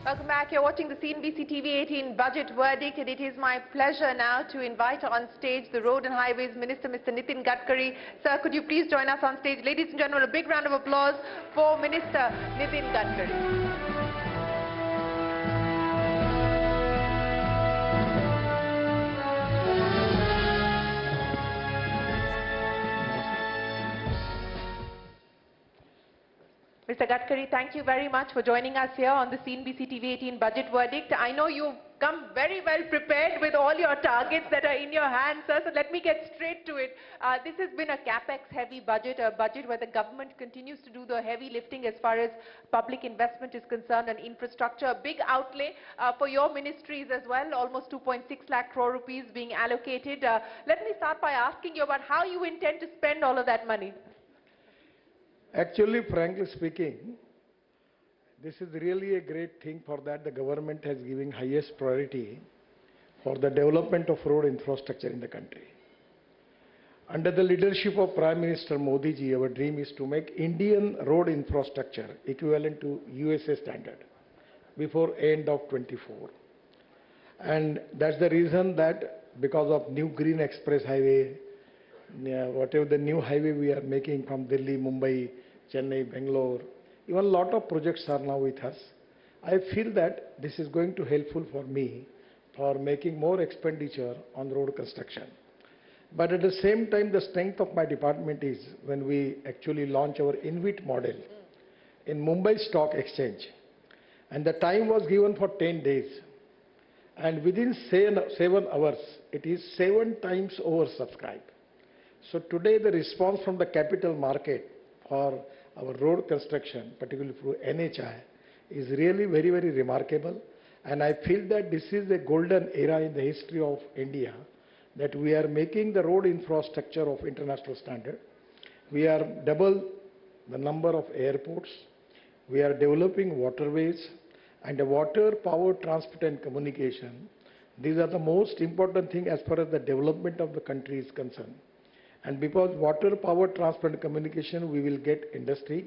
Welcome back. You're watching the CNBC TV 18 budget verdict, and it is my pleasure now to invite on stage the Road and Highways Minister, Mr. Nitin Gadkari. Sir, could you please join us on stage? Ladies and gentlemen, a big round of applause for Minister Nitin Gadkari. Mr. Gadkari, thank you very much for joining us here on the CNBC TV 18 budget verdict. I know you've come very well prepared with all your targets that are in your hands, sir, so let me get straight to it. This has been a capex-heavy budget, a budget where the government continues to do the heavy lifting as far as public investment is concerned and infrastructure. A big outlay for your ministries as well, almost 2.6 lakh crore rupees being allocated. Let me start by asking you about how you intend to spend all of that money. Actually, frankly speaking, this is really a great thing for that the government has given highest priority for the development of road infrastructure in the country. Under the leadership of Prime Minister Modi ji, our dream is to make Indian road infrastructure equivalent to USA standard before end of 24. And that's the reason that because of new Green Express Highway, whatever the new highway we are making from Delhi, Mumbai, Chennai, Bangalore, even a lot of projects are now with us. I feel that this is going to helpful for me for making more expenditure on road construction. But at the same time, the strength of my department is when we actually launch our InvIT model in Mumbai Stock Exchange. And the time was given for 10 days. And within 7 hours, it is 7 times oversubscribed. So today the response from the capital market for our road construction, particularly through NHI, is really very, very remarkable. And I feel that this is a golden era in the history of India, that we are making the road infrastructure of international standard. We are double the number of airports. We are developing waterways and the water, power, transport and communication. These are the most important thing as far as the development of the country is concerned. And because water, power, transport and communication, we will get industry.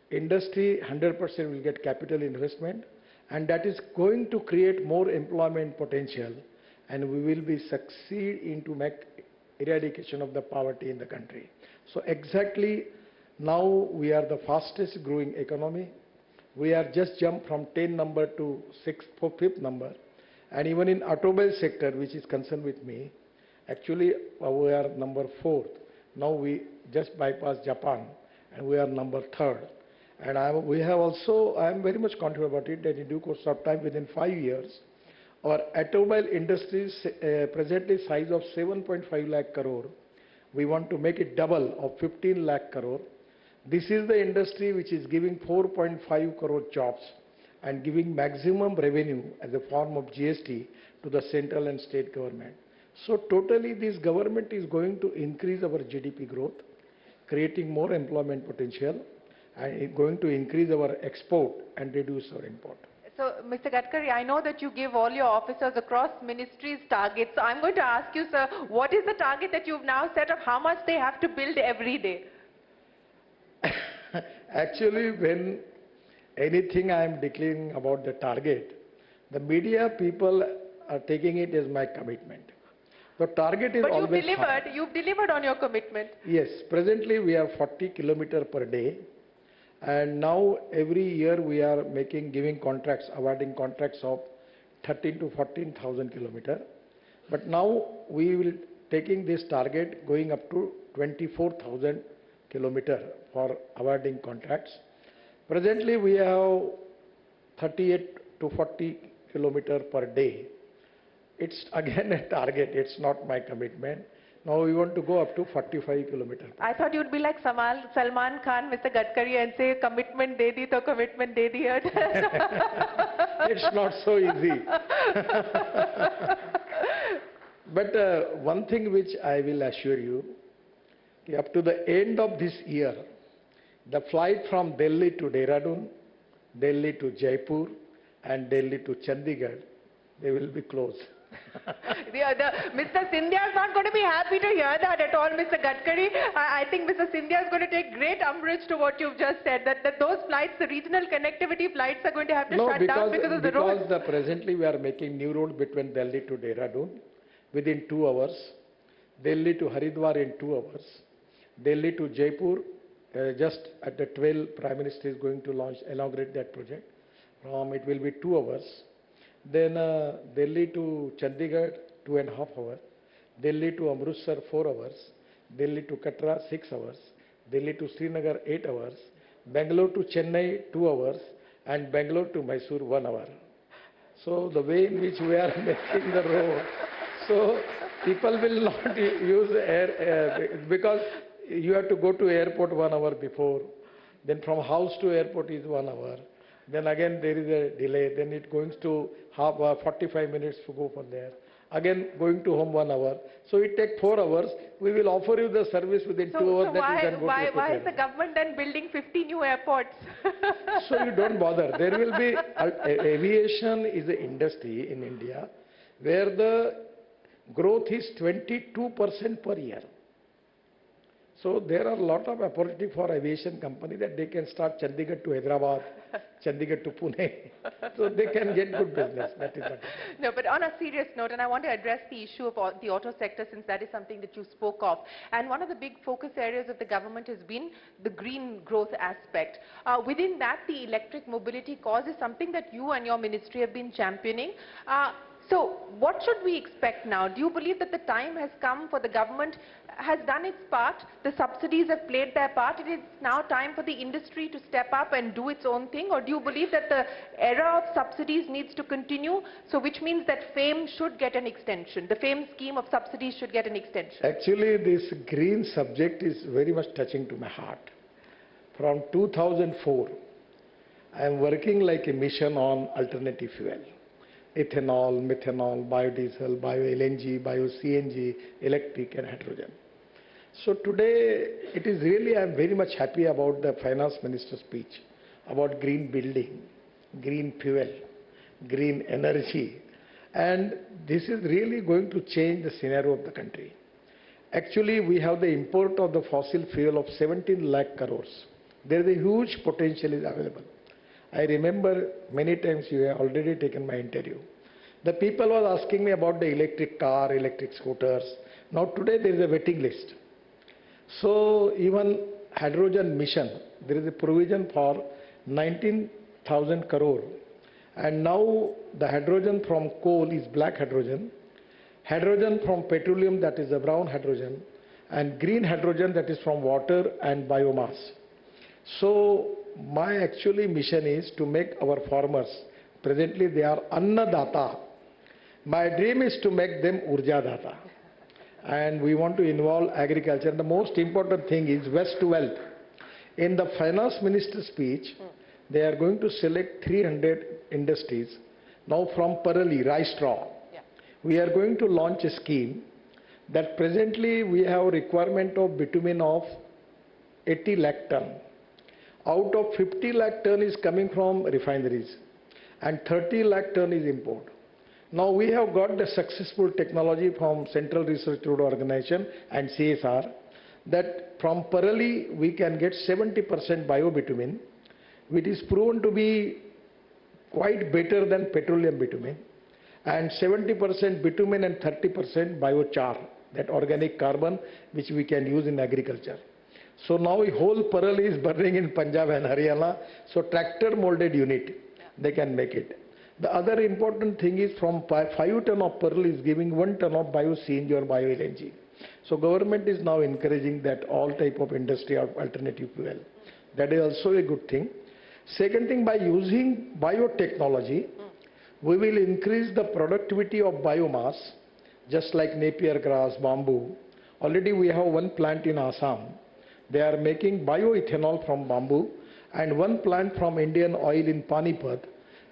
Industry 100% will get capital investment, and that is going to create more employment potential, and we will be succeed into make eradication of the poverty in the country. So exactly now we are the fastest growing economy. We are just jumped from 10 number to 5th number, and even in automobile sector, which is concerned with me, actually, we are number 4th. Now we just bypassed Japan, and we are number 3rd. And I am very much confident about it that in due course of time, within 5 years, our automobile industry is presently size of 7.5 lakh crore. We want to make it double of 15 lakh crore. This is the industry which is giving 4.5 crore jobs and giving maximum revenue as a form of GST to the central and state government. So totally this government is going to increase our GDP growth, creating more employment potential, and going to increase our export and reduce our import. So, Mr. Gadkari, I know that you give all your officers across ministries targets. So I'm going to ask you, sir, what is the target that you've now set of how much they have to build every day? Actually, when anything I am declaring about the target, the media people are taking it as my commitment. The target is always But you've delivered on your commitment. Yes, presently we are 40 kilometers per day, and now every year we are giving contracts, awarding contracts of 13 to 14,000 kilometers. But now we will taking this target going up to 24,000 kilometers for awarding contracts. Presently we have 38 to 40 kilometers per day. It's again a target, it's not my commitment. Now we want to go up to 45 kilometers. I thought you'd be like Salman Khan, Mr. Gadkari, and say, commitment de di to commitment de diya. It's not so easy. But one thing which I will assure you, up to the end of this year, the flight from Delhi to Dehradun, Delhi to Jaipur, and Delhi to Chandigarh, they will be closed. Mr. Scindia is not going to be happy to hear that at all, Mr. Gadkari. I think Mr. Scindia is going to take great umbrage to what you've just said, that those flights, the regional connectivity flights, are going to have to shut down because of the road. Because presently we are making new road between Delhi to Dehradun within 2 hours, Delhi to Haridwar in 2 hours, Delhi to Jaipur, just at the 12, Prime Minister is going to inaugurate that project. It will be 2 hours. Then Delhi to Chandigarh, 2.5 hours. Delhi to Amritsar, 4 hours. Delhi to Katra, 6 hours. Delhi to Srinagar, 8 hours. Bangalore to Chennai, 2 hours. And Bangalore to Mysore, 1 hour. So the way in which we are making the road, so people will not use air because you have to go to airport 1 hour before. Then from house to airport is 1 hour. Then again there is a delay. Then it goes to 45 minutes to go from there. Again going to home 1 hour. So it takes 4 hours. We will offer you the service within 2 hours. So why is the government then building 50 new airports? So you don't bother. There will be, aviation is an industry in India where the growth is 22% per year. So there are a lot of opportunity for aviation company that they can start Chandigarh to Hyderabad, Chandigarh to Pune. So they can get good business. That is what. No, but on a serious note, and I want to address the issue of the auto sector since that is something that you spoke of. And one of the big focus areas of the government has been the green growth aspect. Within that, the electric mobility cause is something that you and your ministry have been championing. So what should we expect now? Do you believe that the time has come for the government has done its part, the subsidies have played their part, it is now time for the industry to step up and do its own thing? Or do you believe that the era of subsidies needs to continue, so which means that FAME should get an extension, the FAME scheme of subsidies should get an extension? Actually, this green subject is very much touching to my heart. From 2004, I am working like a mission on alternative fuel. Ethanol, methanol, biodiesel, bio-LNG, bio-CNG, electric and hydrogen. So today, it is really, I am very much happy about the Finance Minister's speech about green building, green fuel, green energy. And this is really going to change the scenario of the country. Actually, we have the import of the fossil fuel of 17 lakh crores. There is a huge potential is available. I remember many times you have already taken my interview. The people were asking me about the electric car, electric scooters. Now today there is a waiting list. So even hydrogen mission, there is a provision for 19,000 crore. And now the hydrogen from coal is black hydrogen. Hydrogen from petroleum, that is a brown hydrogen. And green hydrogen, that is from water and biomass. So my actually mission is to make our farmers, presently they are annadata. My dream is to make them urjadata. And we want to involve agriculture. And the most important thing is waste to wealth. In the finance minister's speech, they are going to select 300 industries. Now from Parali, rice straw, we are going to launch a scheme that presently we have a requirement of bitumen of 80 lakh ton. Out of 50 lakh ton is coming from refineries and 30 lakh ton is import. Now we have got the successful technology from Central Research Road Organization and CSR that from Parali we can get 70% bio-bitumen, which is proven to be quite better than petroleum bitumen, and 70% bitumen and 30% biochar, that organic carbon which we can use in agriculture. So now a whole Parali is burning in Punjab and Haryana, so tractor molded unit, they can make it. The other important thing is from 5 ton of Parali is giving 1 ton of bio-CNG or bio-LNG. So government is now encouraging that all type of industry of alternative fuel. That is also a good thing. Second thing, by using biotechnology, we will increase the productivity of biomass, just like Napier grass, bamboo. Already we have one plant in Assam. They are making bioethanol from bamboo, and one plant from Indian Oil in Panipat,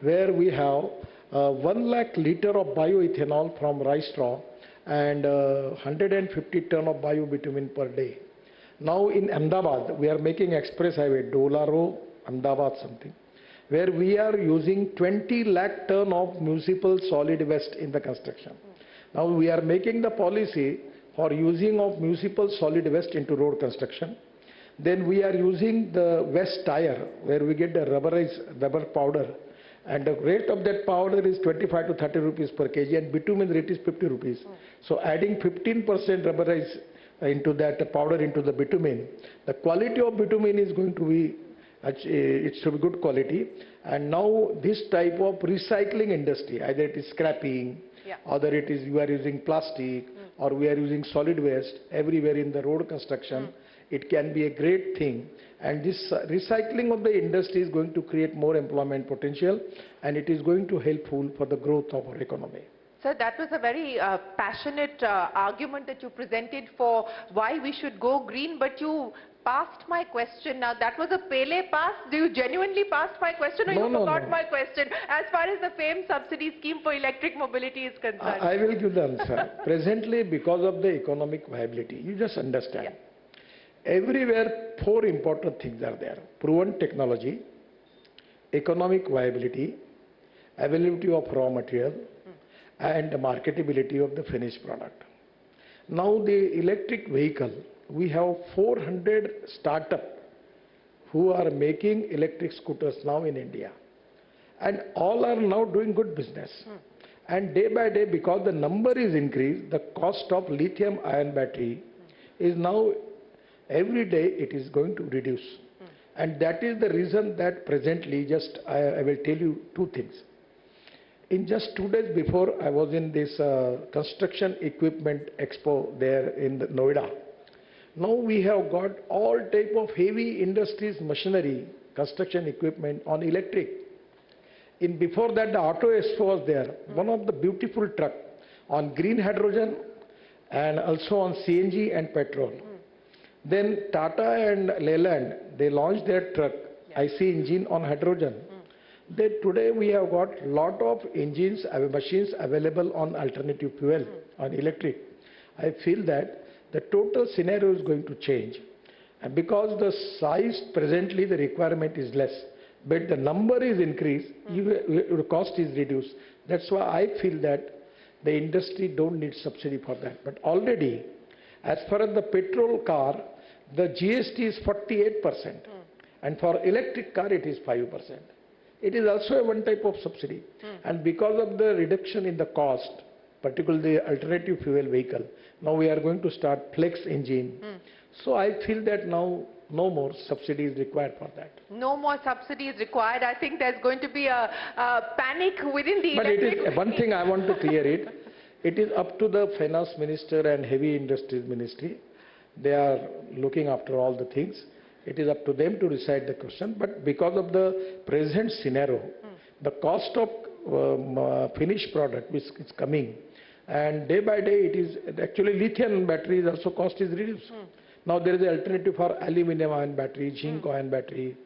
where we have 1 lakh liter of bioethanol from rice straw and 150 ton of bio-bitumen per day. Now in Ahmedabad, we are making express highway, Dolaro, Ahmedabad something, where we are using 20 lakh ton of municipal solid waste in the construction. Now we are making the policy for using of municipal solid waste into road construction. Then we are using the waste tire where we get the rubber powder, and the rate of that powder is 25 to 30 rupees per kg, and bitumen rate is 50 rupees. So adding 15% rubberized into that powder into the bitumen, the quality of bitumen is going to be, it should be good quality. And now this type of recycling industry, either it is scrapping, either it is you are using plastic, or we are using solid waste everywhere in the road construction, it can be a great thing. And this recycling of the industry is going to create more employment potential, and it is going to helpful for the growth of our economy. Sir, that was a very passionate argument that you presented for why we should go green, but you passed my question. Now, that was a Pele pass. Do you genuinely pass my question, or you forgot my question as far as the FAME subsidy scheme for electric mobility is concerned? I will give the answer. Presently, because of the economic viability, you just understand. Everywhere, four important things are there: proven technology, economic viability, availability of raw material, and the marketability of the finished product. Now, the electric vehicle, we have 400 startups who are making electric scooters now in India, and all are now doing good business. And day by day, because the number is increased, the cost of lithium-ion battery is now every day it is going to reduce. And that is the reason that presently, I will tell you two things. In just 2 days before, I was in this construction equipment expo there in Noida. Now we have got all type of heavy industries, machinery, construction equipment on electric. Before that, the auto expo was there. One of the beautiful truck on green hydrogen and also on CNG and petrol. Then Tata and Leyland, they launched their truck, IC engine on hydrogen. Today we have got lot of engines, machines available on alternative fuel, on electric. I feel that the total scenario is going to change. And because the size presently, the requirement is less, but the number is increased, the cost is reduced. That's why I feel that the industry don't need subsidy for that. But already, as far as the petrol car, the GST is 48%. And for electric car, it is 5%. It is also a one type of subsidy. And because of the reduction in the cost, particularly the alternative fuel vehicle, now we are going to start flex engine. So I feel that now no more subsidy is required for that. No more subsidy is required. I think there's going to be a panic within the But electric... it is one thing I want to clear it. It is up to the finance minister and heavy industries ministry. They are looking after all the things. It is up to them to decide the question. But because of the present scenario, the cost of finished product which is coming, and day by day it is actually lithium batteries also cost is reduced. Now there is an alternative for aluminum ion battery, zinc ion battery.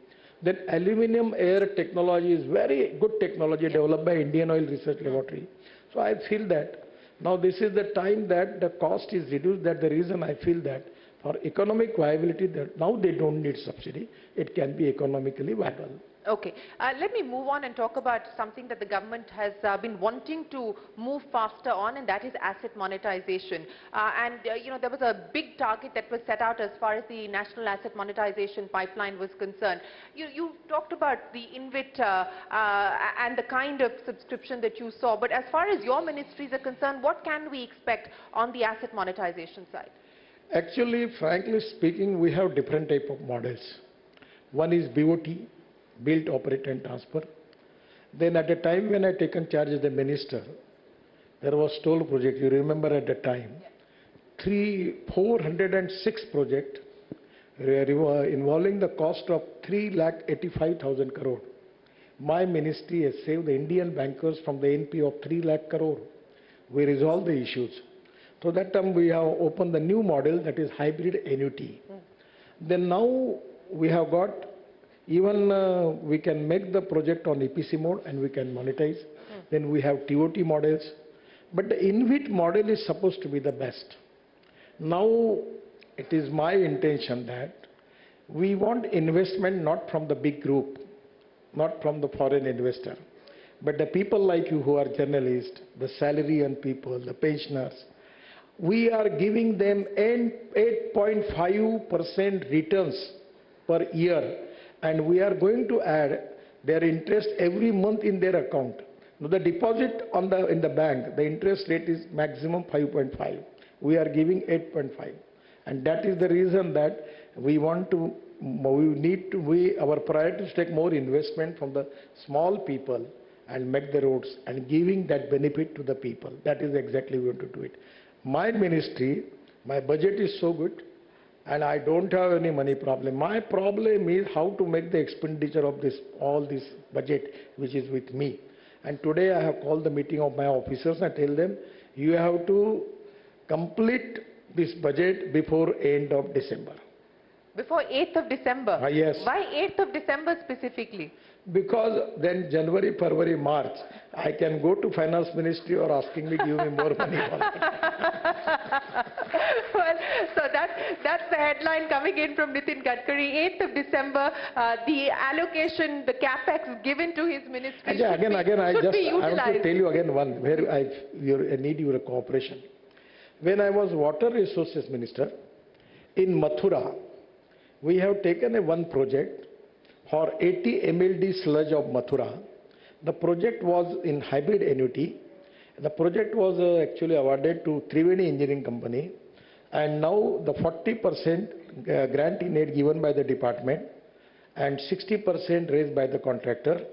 Then aluminum air technology is very good technology developed by Indian Oil Research Laboratory. So I feel that now this is the time that the cost is reduced. That's the reason I feel that for economic viability, that now they don't need subsidy. It can be economically viable. Okay. Let me move on and talk about something that the government has been wanting to move faster on, and that is asset monetization. You know, there was a big target that was set out as far as the national asset monetization pipeline was concerned. You talked about the InvIT and the kind of subscription that you saw, but as far as your ministries are concerned, what can we expect on the asset monetization side? Actually, frankly speaking, we have different type of models. One is BOT, build, operate and transfer. Then at the time when I taken charge as the minister, there was toll project. You remember at the time, 406 projects involving the cost of 3,85,000 crore. My ministry has saved the Indian bankers from the NP of 3 lakh crore. We resolved the issues. So that time we have opened the new model, that is hybrid annuity. Then now we have got even we can make the project on EPC mode and we can monetize. Then we have TOT models. But the InvIT model is supposed to be the best. Now it is my intention that we want investment not from the big group, not from the foreign investor, But the people like you who are journalists, the salary and people, the pensioners, we are giving them 8.5% returns per year, and we are going to add their interest every month in their account. Now the deposit in the bank, the interest rate is maximum 5.5. We are giving 8.5, and that is the reason that our priority is to take more investment from the small people and make the roads and giving that benefit to the people. That is exactly we want to do it. My ministry, my budget is so good, and I don't have any money problem. My problem is how to make the expenditure of all this budget which is with me. And today I have called the meeting of my officers and tell them, you have to complete this budget before end of December. Before 8th of December? Yes. Why 8th of December specifically? Because then January, February, March, I can go to finance ministry or asking me give me more money. Well, so that's the headline coming in from Nitin Gadkari. 8th of December, the allocation, the capex given to his ministry should be utilized. I want to tell you again one where I need your cooperation. When I was Water Resources Minister, in Mathura, we have taken one project for 80 MLD sludge of Mathura. The project was in hybrid annuity. The project was actually awarded to Triveni Engineering Company, and now the 40% grant in aid given by the department and 60% raised by the contractor.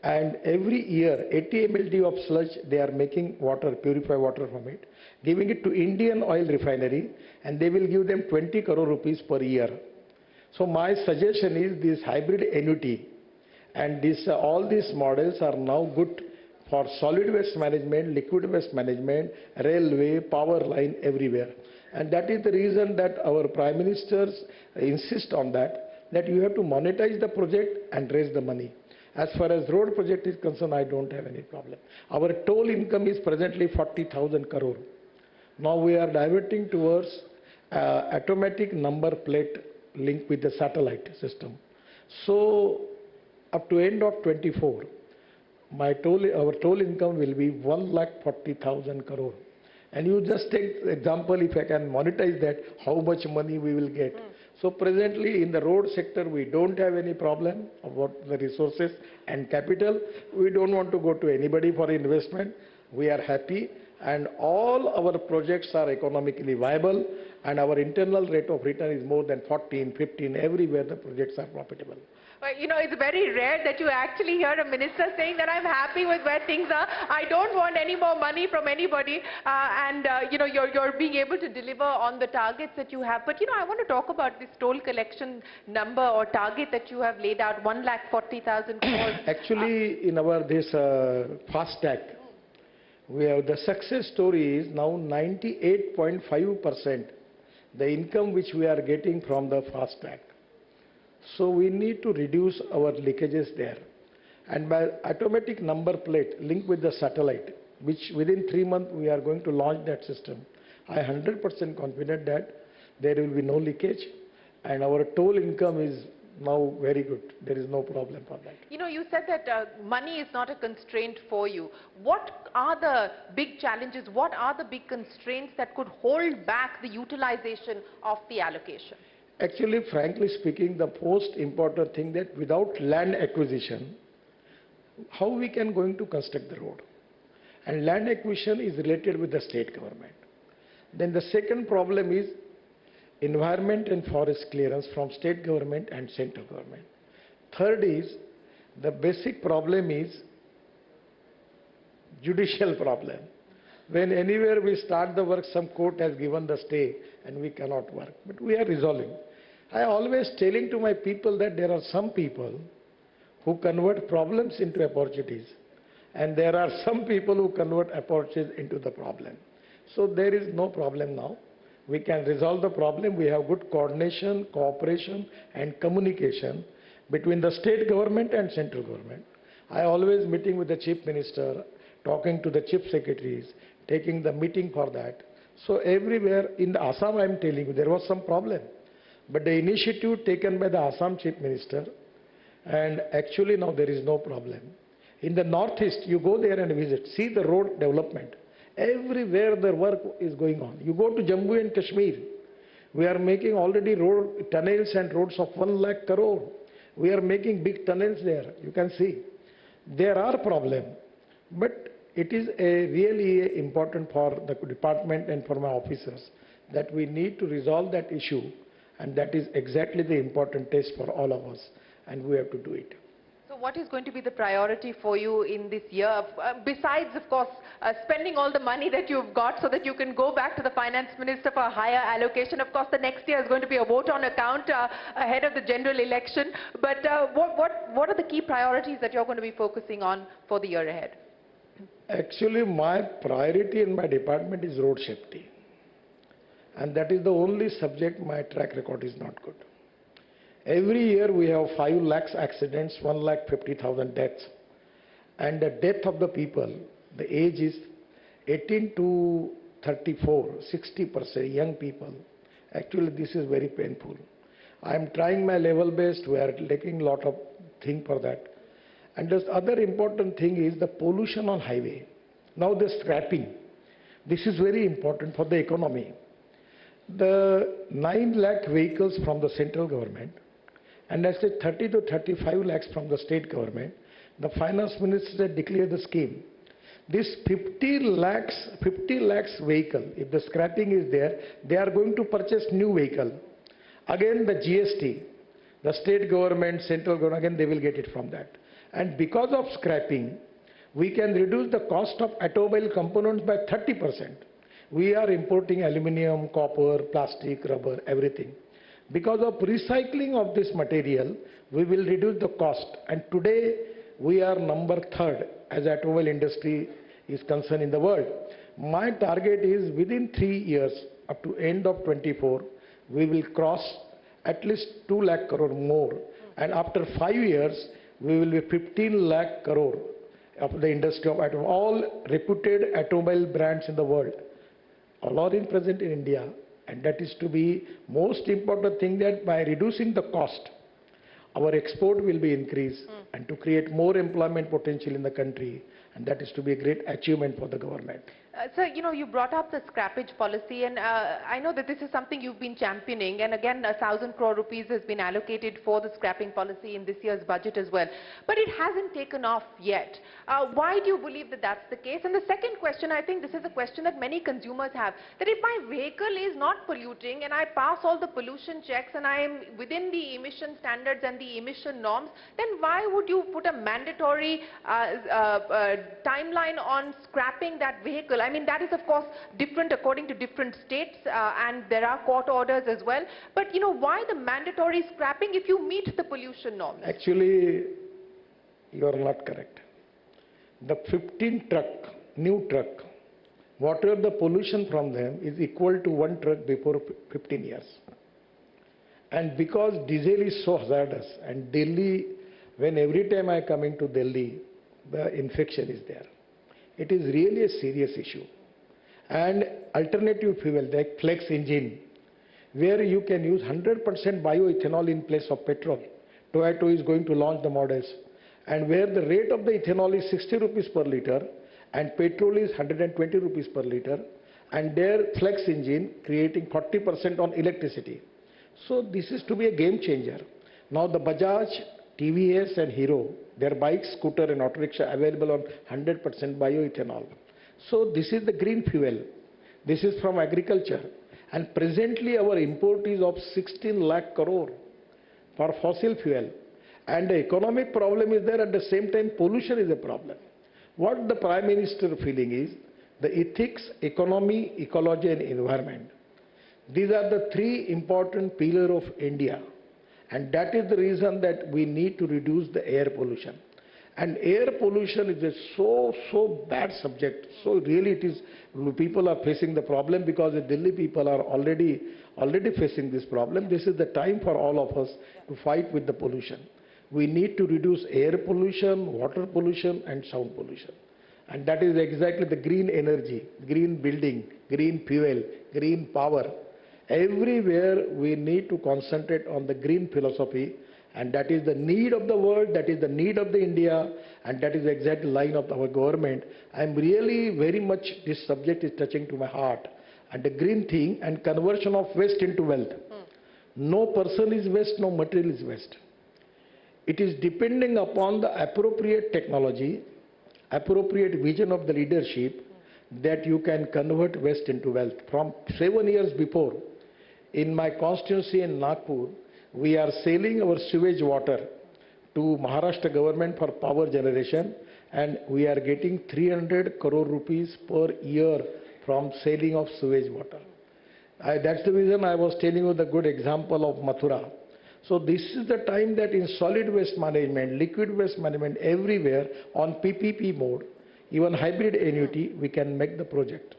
And every year 80 MLD of sludge they are making water, purified water from it, giving it to Indian Oil Refinery, and they will give them 20 crore rupees per year. So my suggestion is this hybrid annuity and all these models are now good for solid waste management, liquid waste management, railway, power line, everywhere. And that is the reason that our Prime Ministers insist on that you have to monetize the project and raise the money. As far as road project is concerned, I don't have any problem. Our toll income is presently 40,000 crore. Now we are diverting towards automatic number plate link with the satellite system. So up to end of 24, our toll income will be 1,40,000 crore. And you just take example, if I can monetize that, how much money we will get. So presently in the road sector, we don't have any problem about the resources and capital. We don't want to go to anybody for investment. We are happy, and all our projects are economically viable, and our internal rate of return is more than 14, 15, everywhere the projects are profitable. Well, you know, it's very rare that you actually hear a minister saying that I'm happy with where things are. I don't want any more money from anybody. You know, you're being able to deliver on the targets that you have. But, you know, I want to talk about this toll collection number or target that you have laid out, 1,40,000 crores. Actually, in our fast tag, we have the success story is now 98.5% the income which we are getting from the fast tag. So we need to reduce our leakages there. And by automatic number plate linked with the satellite, which within 3 months we are going to launch that system, I am 100% confident that there will be no leakage, and our toll income is now very good. There is no problem for that. You know, you said that money is not a constraint for you. What are the big challenges? What are the big constraints that could hold back the utilization of the allocation? Actually, frankly speaking, the most important thing that without land acquisition, how we can going to construct the road? And land acquisition is related with the state government. Then the second problem is environment and forest clearance from state government and central government. Third is, the basic problem is judicial problem. When anywhere we start the work, some court has given the stay and we cannot work. But we are resolving. I always telling to my people that there are some people who convert problems into opportunities, and there are some people who convert opportunities into the problem. So there is no problem now. We can resolve the problem. We have good coordination, cooperation and communication between the state government and central government. I always meeting with the chief minister, talking to the chief secretaries, taking the meeting for that. So everywhere in the Assam, I am telling you, there was some problem. But the initiative taken by the Assam chief minister, and actually now there is no problem. In the northeast, you go there and visit, see the road development. Everywhere the work is going on. You go to Jammu and Kashmir, we are making already road, tunnels and roads of 1 lakh crore. We are making big tunnels there, you can see. There are problems, but it is really important for the department and for my officers that we need to resolve that issue, and that is exactly the important test for all of us, and we have to do it. So what is going to be the priority for you in this year, besides, of course, spending all the money that you've got so that you can go back to the finance minister for a higher allocation? Of course, the next year is going to be a vote on account ahead of the general election. But what are the key priorities that you're going to be focusing on for the year ahead? Actually, my priority in my department is road safety. And that is the only subject my track record is not good. Every year we have 5 lakhs accidents, 1,50,000 deaths. And the death of the people, the age is 18 to 34, 60% young people. Actually, this is very painful. I am trying my level best. We are taking a lot of things for that. And the other important thing is the pollution on highway. Now the scrapping. This is very important for the economy. The 9 lakh vehicles from the central government, and I said 30 to 35 lakhs from the state government, the finance minister declared the scheme. This 50 lakhs vehicle, if the scrapping is there, they are going to purchase new vehicle. Again the GST, the state government, central government, again they will get it from that. And because of scrapping, we can reduce the cost of automobile components by 30%. We are importing aluminum, copper, plastic, rubber, everything. Because of recycling of this material, we will reduce the cost. And today, we are number 3rd as automobile industry is concerned in the world. My target is within 3 years, up to end of 24, we will cross at least 2 lakh crore more. And after 5 years, we will be 15 lakh crore of the industry of automobile. All reputed automobile brands in the world. All are present in India, and that is to be most important thing, that by reducing the cost, our export will be increased and to create more employment potential in the country, and that is to be a great achievement for the government. Sir, you brought up the scrappage policy, and I know that this is something you've been championing, and again 1,000 crore rupees has been allocated for the scrapping policy in this year's budget as well. But it hasn't taken off yet. Why do you believe that that's the case? And the second question, I think this is a question that many consumers have, that if my vehicle is not polluting and I pass all the pollution checks and I am within the emission standards and the emission norms, then why would you put a mandatory timeline on scrapping that vehicle? I mean, that is, of course, different according to different states, and there are court orders as well. But, why the mandatory scrapping if you meet the pollution norms? Actually, you are not correct. The 15 truck, new truck, whatever the pollution from them is equal to 1 truck before 15 years. And because diesel is so hazardous, and Delhi, when every time I come into Delhi, the infection is there. It is really a serious issue. And alternative fuel like flex engine, where you can use 100% bioethanol in place of petrol. Toyota is going to launch the models. And where the rate of the ethanol is 60 rupees per liter and petrol is 120 rupees per liter, and their flex engine creating 40% on electricity. So this is to be a game changer. Now the Bajaj, TVS and Hero, their bike, scooter and auto rickshaw available on 100% bioethanol. So this is the green fuel. This is from agriculture. And presently our import is of 16 lakh crore for fossil fuel. And the economic problem is there, at the same time pollution is a problem. What the Prime Minister feeling is the ethics, economy, ecology and environment. These are the 3 important pillars of India. And that is the reason that we need to reduce the air pollution. And air pollution is a so bad subject. So really it is, people are facing the problem because the Delhi people are already facing this problem. This is the time for all of us to fight with the pollution. We need to reduce air pollution, water pollution and sound pollution. And that is exactly the green energy, green building, green fuel, green power. Everywhere we need to concentrate on the green philosophy, And that is the need of the world, that is the need of the India, and that is the exact line of our government. I'm really very much, this subject is touching to my heart. And the green thing and conversion of waste into wealth. No person is waste, no material is waste. It is depending upon the appropriate technology, appropriate vision of the leadership that you can convert waste into wealth. From 7 years before, in my constituency in Nagpur, we are selling our sewage water to Maharashtra government for power generation, and we are getting 300 crore rupees per year from selling of sewage water. That's the reason I was telling you the good example of Mathura. So this is the time that in solid waste management, liquid waste management, everywhere on PPP mode, even hybrid annuity, we can make the project.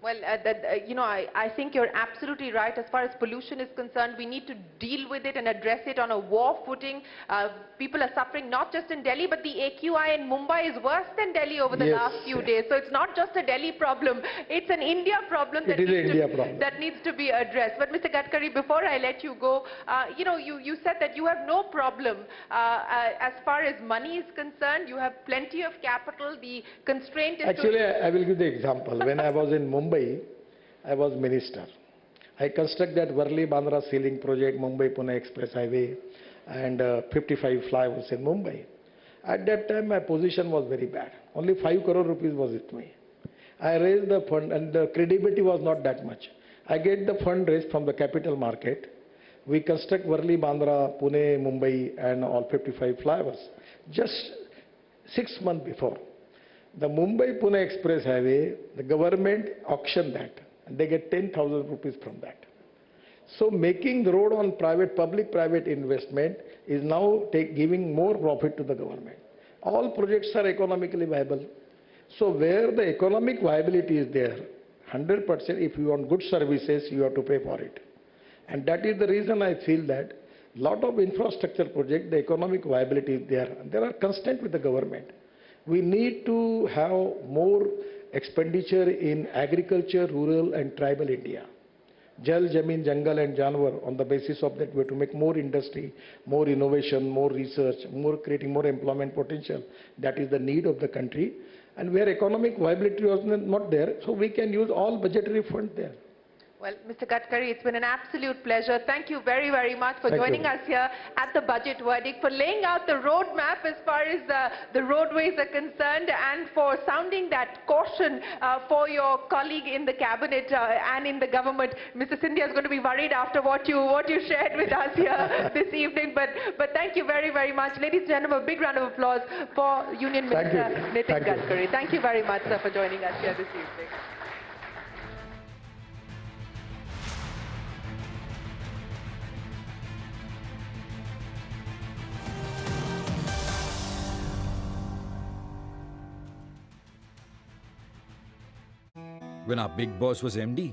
Well, I think you're absolutely right. As far as pollution is concerned, we need to deal with it and address it on a war footing. People are suffering not just in Delhi, but the AQI in Mumbai is worse than Delhi over the last few days. So it's not just a Delhi problem. It's an India problem that needs to be addressed. But Mr. Gadkari, before I let you go, you said that you have no problem as far as money is concerned. You have plenty of capital. The constraint is actually, I will give the example. When I was in Mumbai, I was minister. I constructed that Worli-Bandra ceiling project, Mumbai-Pune Express Highway, and 55 flyovers in Mumbai. At that time, my position was very bad. Only 5 crore rupees was with me. I raised the fund, and the credibility was not that much. I get the fund raised from the capital market. We construct Worli-Bandra, Pune, Mumbai, and all 55 flyovers. Just 6 months before, the Mumbai-Pune Express Highway, the government auctioned that, and they get 10,000 rupees from that. So making the road on public-private investment is now giving more profit to the government. All projects are economically viable. So where the economic viability is there, 100%, if you want good services, you have to pay for it. And that is the reason I feel that a lot of infrastructure projects, the economic viability is there. And there are constraints with the government. We need to have more expenditure in agriculture, rural and tribal India. Jal, Jameen, Jangal and Janwar, on the basis of that we have to make more industry, more innovation, more research, creating more employment potential. That is the need of the country. And where economic viability was not there, so we can use all budgetary funds there. Well, Mr. Gadkari, it's been an absolute pleasure. Thank you very, very much for joining us here at the budget verdict, for laying out the roadmap as far as the roadways are concerned, and for sounding that caution for your colleague in the cabinet and in the government. Mr. Scindia is going to be worried after what you shared with us here this evening. But thank you very, very much. Ladies and gentlemen, a big round of applause for Union Minister Nitin Gadkari. Thank you very much, sir, for joining us here this evening. When our big boss was MD,